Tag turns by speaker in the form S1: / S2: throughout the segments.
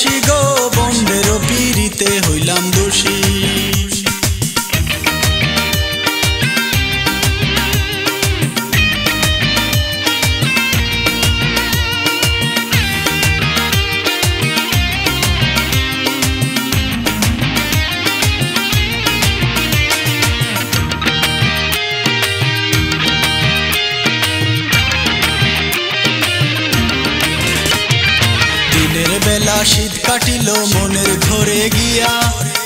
S1: উদাসী গো বন্ধের পীড়িতে হইলাম দোষী। দিনের বেলা শীত কাটিল মনের ঘরে গিয়া,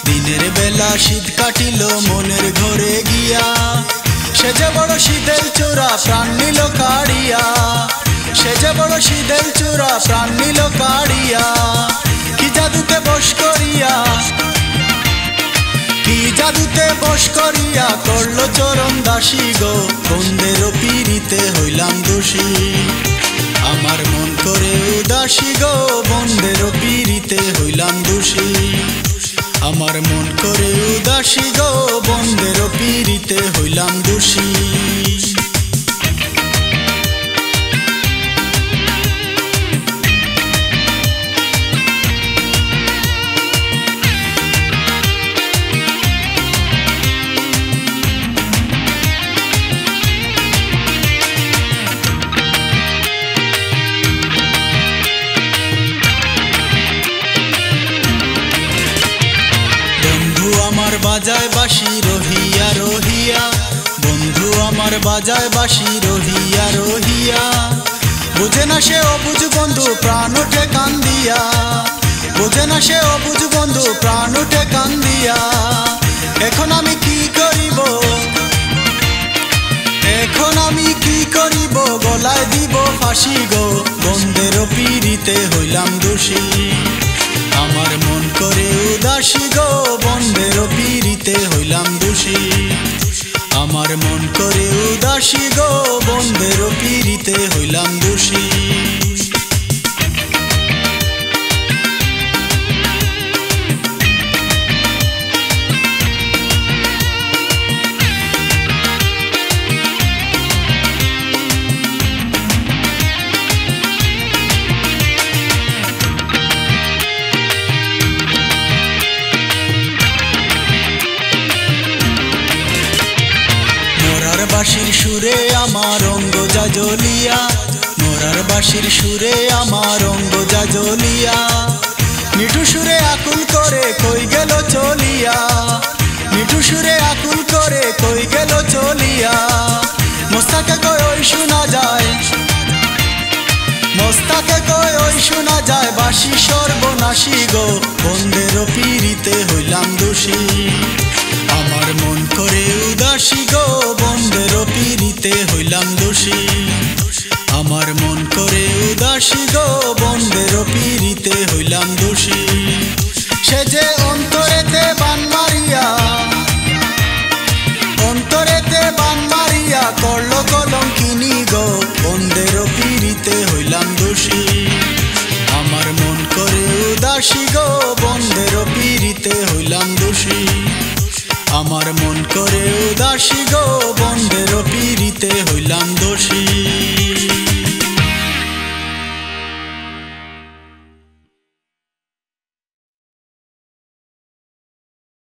S1: দিনের বেলা শীত কাটিল মনের ঘরে গিয়া, সে যে বড় শীতের চূড়া প্রাণ নিল কাড়িয়া, সে যে বড় শীতের চূড়া প্রাণ নিল কাড়িয়া, কি জাদুতে বশ করিয়া, কি জাদুতে বশ করিয়া করলো চরণ দাসী গো বন্ধের পীড়িতে হইলাম দোষী। আমার মন করে উদাসী গো বন্ধের পীড়িতে হইলাম দোষী। আমার মন করে উদাসী গো বন্ধের পীড়িতে হইলাম দোষী। আমার বাজায় বাঁশি রহিয়া রহিয়া, বন্ধু আমার বাজায় বাঁশি রহিয়া রহিয়া, বুঝে না সে অবুঝ বন্ধু প্রাণ ওঠে কান্দিয়া, বুঝে না সে অবুঝ বন্ধু প্রাণ ওঠে কান্দিয়া। এখন আমি কি করিব, এখন আমি কি করিব, গলায় দিব ফাঁসি গো বন্ধের পীড়িতে হইলাম দোষী। আমার মন করে উদাসী গো বন্ধের পীড়িতে হইলাম দোষী। আমার মন করে উদাসী গো বন্ধের পীড়িতে হইলাম দোষী। বাঁশির সুরে আমার অঙ্গ যা জ্বলিয়া, মোরার বাঁশির সুরে আমার অঙ্গ যা জ্বলিয়া, মিঠু সুরে আকুল করে কই গেল চলিয়া, মিঠু সুরে আকুল করে কই গেল চলিয়া। মোস্তাকে কই ওই শোনা যায়, মোস্তাকে কই ওই শোনা যায়, বাঁশি সর্বনাশী গো বন্ধের পীড়িতে হইলাম দোষী। আমার মন করে উদাসী গো বন্ধের পীড়িতে হইলাম দোষী। আমার মন করে উদাসী গো বন্ধের পীড়িতে হইলাম দোষী। সে যে অন্তরেতে বান মারিয়া, অন্তরেতে বান মারিয়া করলো কলঙ্কিনী গো বন্ধের পীড়িতে হইলাম দোষী। আমার মন করে উদাসী গো বন্ধের পীড়িতে হইলাম দোষী। আমার মন করে উদাসী গো বন্ধের পীড়িতে